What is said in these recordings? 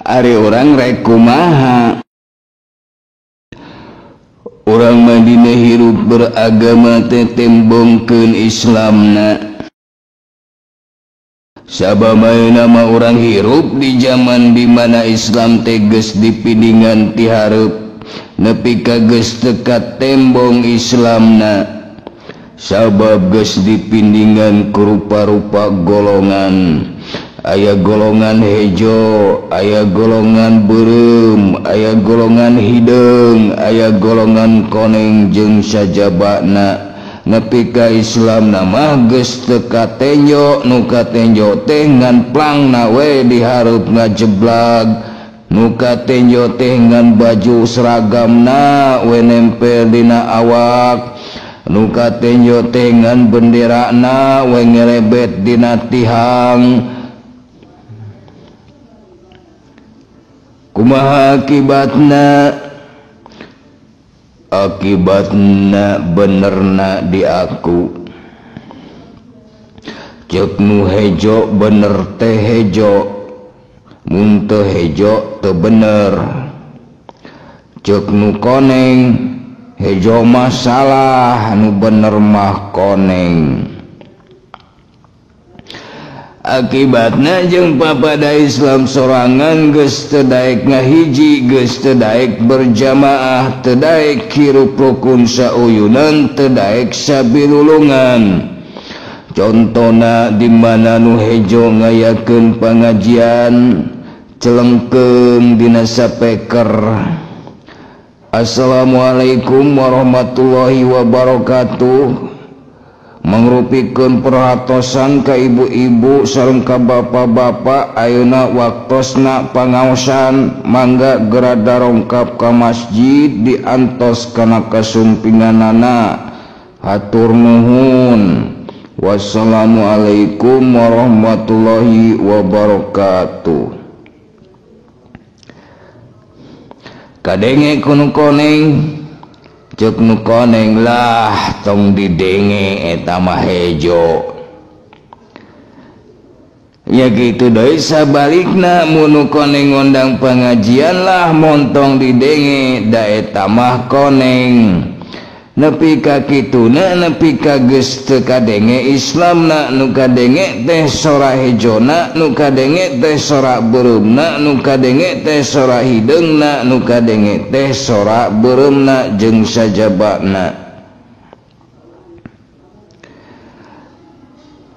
Ari orang rek kumaha urang Madinah hirup beragama teh tembongkeun Islamna. Sababaraha nama orang hirup di zaman di mana Islam teh geus dipidingan ti hareup nepi ka geus teka tembong Islamna. Sabab geus dipindingan ku rupa-rupa golongan. Aya golongan hejo, aya golongan beureum, aya golongan hideung, aya golongan koneng jeung sajabana. Nepi ka Islam mah geus teu katenjo, nu katenjo teh ngan plangna we di hareup ngajeblag, nu katenjo teh ngan baju seragamna we nempel dina awak, nu katenjo teh ngan benderana we ngerebet dina tihang. Kumaha akibatna? Akibatna benerna di aku. Ceuk nu hejo bener teh hejo, mun teu hejo teu bener. Ceuk nu koneng hejo mah salah, nu bener mah koneng. Akibatna jeung papada Islam sorangan geus teu daek ngahiji, geus teu daek berjamaah, teu daek hirup rukun sauyunan, teu daek sabilulungan. Contona di mana nu hejo ngayakeun pangajian celengkeung dina sapeker. Assalamualaikum warahmatullahi wabarakatuh. Mangrupikeun perhatosan ka ibu-ibu sareng ka bapak-bapak, ayeuna waktosna pangaosan, mangga gerada rongkap ka masjid diantos kana kasumpinganana. Hatur nuhun. Wassalamualaikum warahmatullahi wabarakatuh. Kadenge kuno koneng, ceuk nu koneng lah tong didenge eta mah hejo. Ya gitu deui sabalikna, mun nu koneng ngondang pangajian lah montong didenge da eta mah koneng. Nepi ka kituna, nepi ka geus teu kadenge Islamna, nu kadenge teh sora hejona, nu kadenge teh sora beureumna, nu kadenge teh sora hideungna, nu kadenge teh sora beureumna jeung sajabana.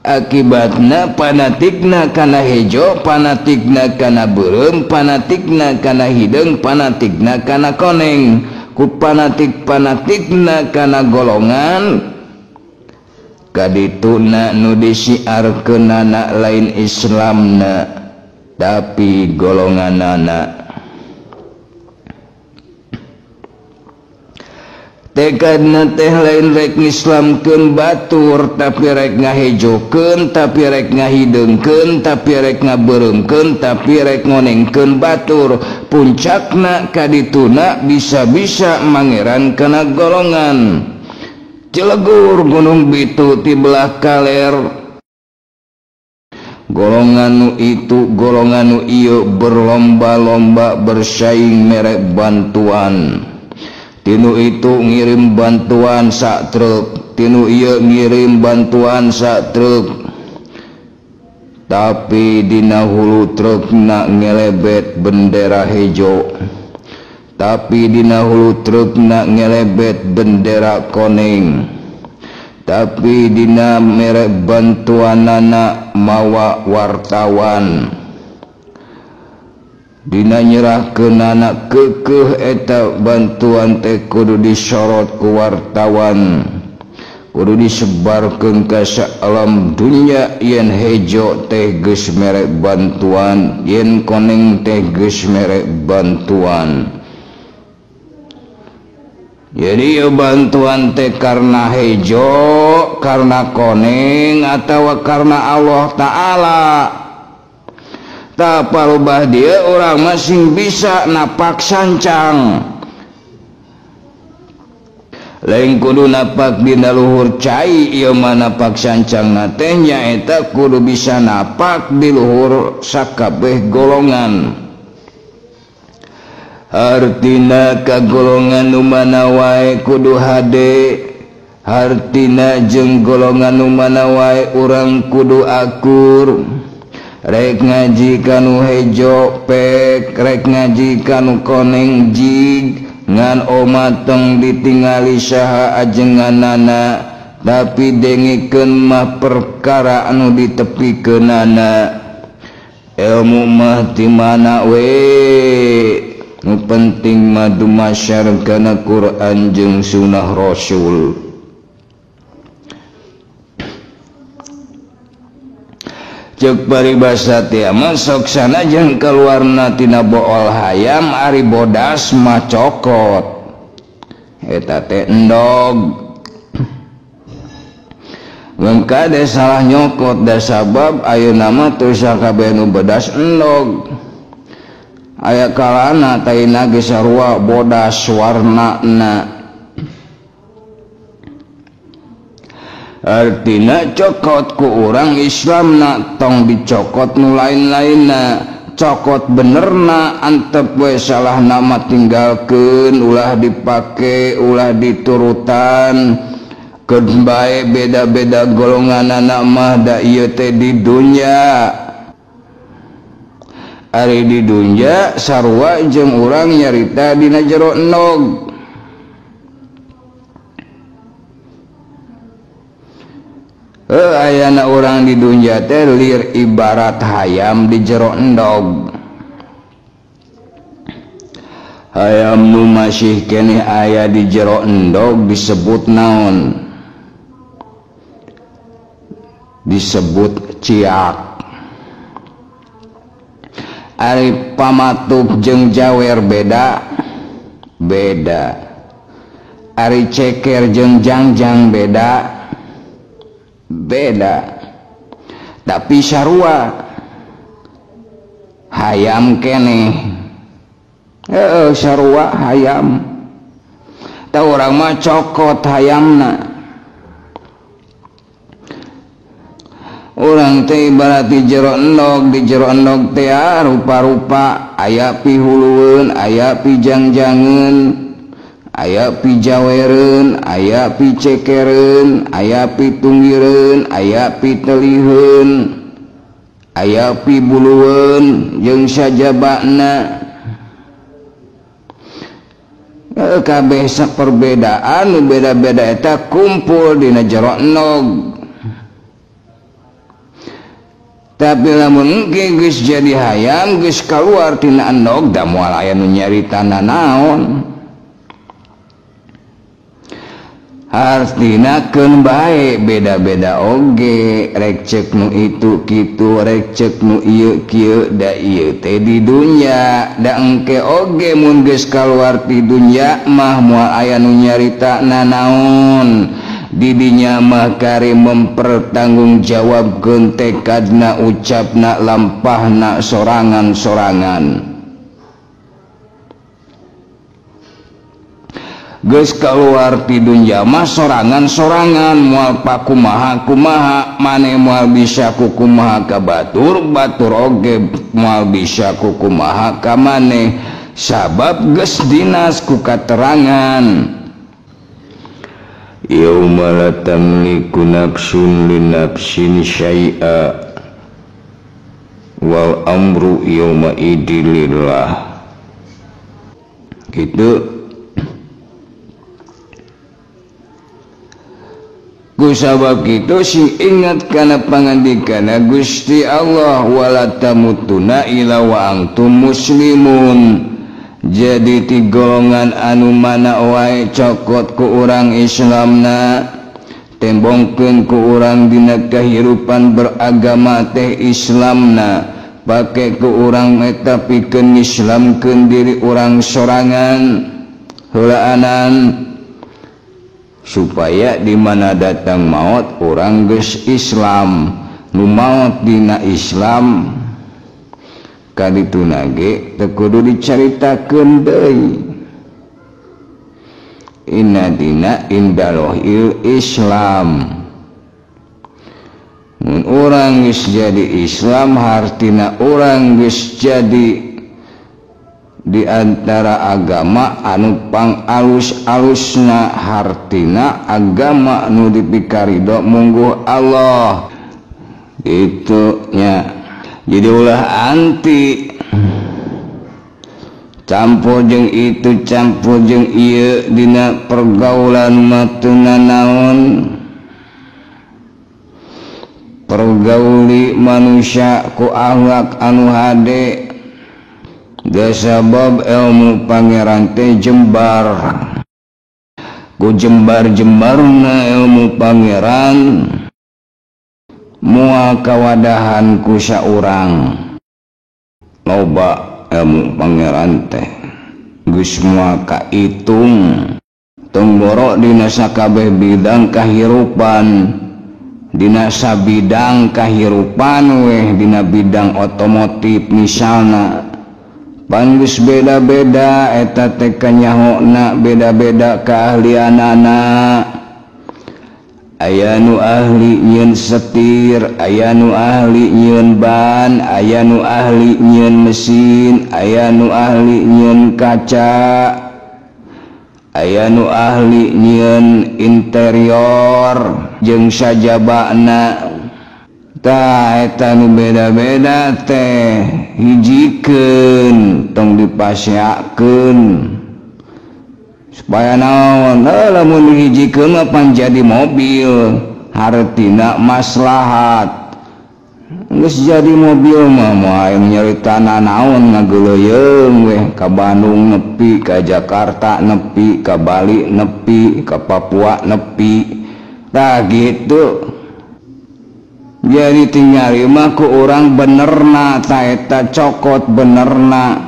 Akibatna panatikna kana hejo, panatikna kana beureum, panatikna kana hideung, panatikna kana koneng. Ku panatik-panatikna kana golongan kadituna nu disiarkeunana lain Islamna tapi golonganana. Tekadna teh lain rek ngislamkeun batur, tapi rek ngahejokeun, tapi rek ngahideungkeun, tapi rek ngabeureumkeun, tapi rek ngonengkeun batur. Puncakna kadituna bisa-bisa mangeran kana golongan. Cilegur Gunung Bitu ti belah kaler. Golongan nu itu, golongan nu ieu berlomba-lomba bersaing merek bantuan. Tinu itu ngirim bantuan sak truk, tinu ieu ngirim bantuan sak truk. Tapi dina hulu trukna ngelebet bendera hejo, tapi dina hulu trukna ngelebet bendera koneng, tapi dina merek bantuanana mawa wartawan. Dina nyerahkeun anak keukeuh eta bantuan teh kudu disorot ku wartawan, kudu disebarkeun ka alam dunya. Yen hejo teh geus merek bantuan, yen koneng teh geus merek bantuan. Jadi bantuan teh karena hejo, karena koneng, atawa karena Allah Ta'ala. Tak palubah dia orang masing bisa napak sancang. Lain kudu napak dina luhur cai, ieu mah napak sancang na teh nyaeta kudu bisa napak di luhur sakabeh golongan. hartina kagolongan nu mana wae kudu hade, hartina jeung golongan nu mana wae urang kudu akur. Rek ngaji kanu hejo pek, rek ngaji kanu koneng jig, ngan omateng ditingali saha ajenganana, tapi dengikeun mah perkara anu ditepikeunana. Ilmu mah di mana we, nu penting mah dumasyar kana Quran jeung sunnah Rasul. Cek paribasa teh mah sok sanajan keluarna tina bool hayam ari bodas mah cokot. Eta teh endog. Ngan kade salah nyokot da sabab ayeuna mah teu sakabeh nu bodas endog. Aya kalana taina ge sarua bodas warnana. Artina cokot ku urang Islamna tong dicokot nu lain-lainna. Cokot benerna antep we salah nama tinggalkeun, ulah dipake, ulah diturutan. Keun bae beda-beda golonganana mah da ieu teh di dunya. Ari di dunya sarua jeung urang nyarita dina jero endog. Ayana orang di dunia teh lir ibarat hayam di jero endog. Hayam nu masih keneh aya di jero endog disebut naon? Disebut ciak. Ari pamatuk jeung jawer beda. Ari ceker jeung jangjang beda. Tapi sarua hayam keneh. Sarua hayam. Tah urang mah cokot hayamna. Urang teh ibarat di jero endog teh rupa-rupa, aya pi hulueun, aya pi jangjangeun, aya pi jawereun, aya pi cekereun, aya pi tunggireun, aya pi teliheun, aya pi bulueun jeung sajabana. Kabeh saperbedaan nu beda-beda eta kumpul dina jero endog. Tapi lamun engke geus jadi hayam, geus kaluar tina endog, da moal aya nu nyaritana naon. Artina keun bae beda-beda oge, rek cek nu itu kitu, rek cek nu ieu kieu, da ieu teh di dunya. Da engke oge mun geus kaluar ti dunya mah moal aya nu nyaritana naon. Di dinya mah kari mempertanggungjawabkeun tekadna, ucapna, lampahna sorangan-sorangan. Geus kaluar ti dunya mah sorangan-sorangan, moal pakumaha-kumaha, mane moal bisa kukumaha ka batur, batur oge moal bisa kukumaha ka mane, sabab geus dinas ku katerangan. Yauma la tamliku nafsun li nafsin syai'a wal amru yauma idilillah. Gitu. Ku sabab kitu si ingat kana pangandikana Gusti Allah, wala tamutuna illa wa antum muslimun. Jadi ti golongan anu mana wae cokot ku urang Islamna, tembongkeun ku urang dina kahirupan beragama teh Islamna, pake ku urang eta pikeun Islamkeun diri urang sorangan heulaanan, supaya di mana datang maut urang geus Islam, nu maut dina Islam kadituna ge teu kudu dicaritakeun deui. Inna dina indallahil Islam. Mun urang geus jadi Islam, hartina urang geus jadi di antara agama anu pang-alus-alusna hartina agama nu dipikaridho mungguh Allah itu nya. Jadi ulah anti campur jeung itu campur jeung ieu dina pergaulan matuna naon pergauli manusia ku akhlak anu hade dasabab ilmu pangeran teh jembar ku jembar-jembarna ilmu pangeran moal kawadahan ku saurang loba ilmu pangeran teh geus moal kaitung tong borok dina sakabeh bidang kahirupan dina sabidang kahirupan weh dina bidang otomotif misalna pan geus beda-beda eta teh kanyahona beda-beda keahlianana. Aya nu ahli nyieun setir, aya nu ahli nyieun ban, aya nu ahli nyieun mesin, aya nu ahli nyieun kaca, aya nu ahli nyieun interior jeung sajabana. Tah eta nu beda-beda teh hijikeun tong dipasyakeun supaya naon lamun hijikeun mah pan jadi mobil hartina maslahat geus jadi mobil mah moal nyaritana naon ngageuleuyeung weh ka Bandung nepi ka Jakarta nepi ka Bali nepi ka Papua nepi tah gitu. Jadi tinggal mah ku urang benerna ta eta cokot benerna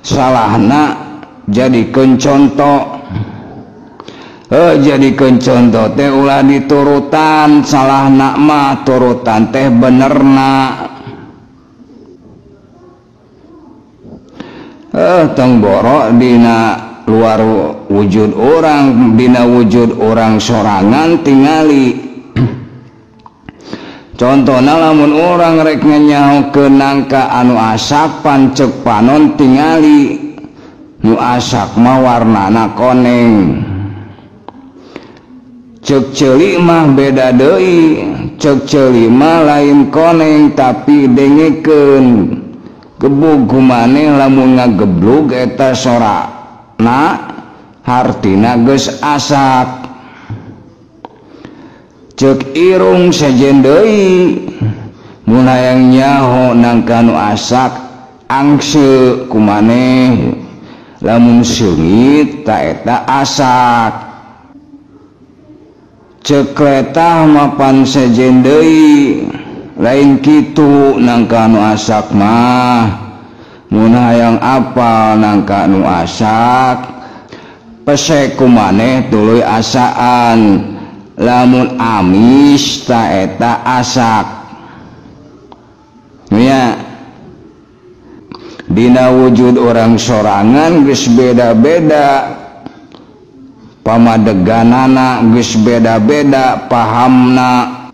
salahna jadikeun contoh. Jadikeun contoh teh ulah diturutan salahna mah turutan teh benerna. Tong borok dina luar wujud orang dina wujud orang sorangan tingali contohna lamun orang rek nganyahokeun nangka anu asapan cek panon tingali nu asak mah warnana koneng cek ceuli mah beda deui cek ceuli mah lain koneng tapi dengekeun gebug kumaneh lamun ngageblug eta sorana hartina geus asak cek irung sejen deui mun hayang nyaho nangka nu asak angse kumaneh lamun seungit ta eta asak cek letah mapan sejen deui lain kitu nangka nu asak mah mun hayang apal nangka nu asak pesek kumaneh tuluy asaan lamun amis ta eta asak nya dina wujud orang sorangan geus beda-beda pamadeganana geus beda-beda pahamna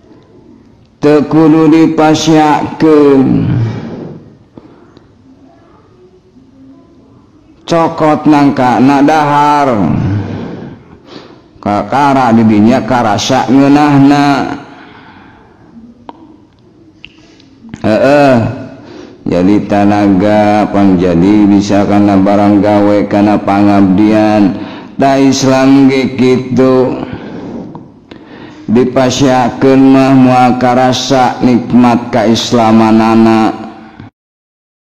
teu kudu dipasyakeun cokot nangka na dahar kakara didinya karasa ngeunahna jadi tanaga pangjadi bisa kana barang gawe kana pangabdian da Islam ge kitu dipasyakeun mah moal karasa nikmat kaislamanana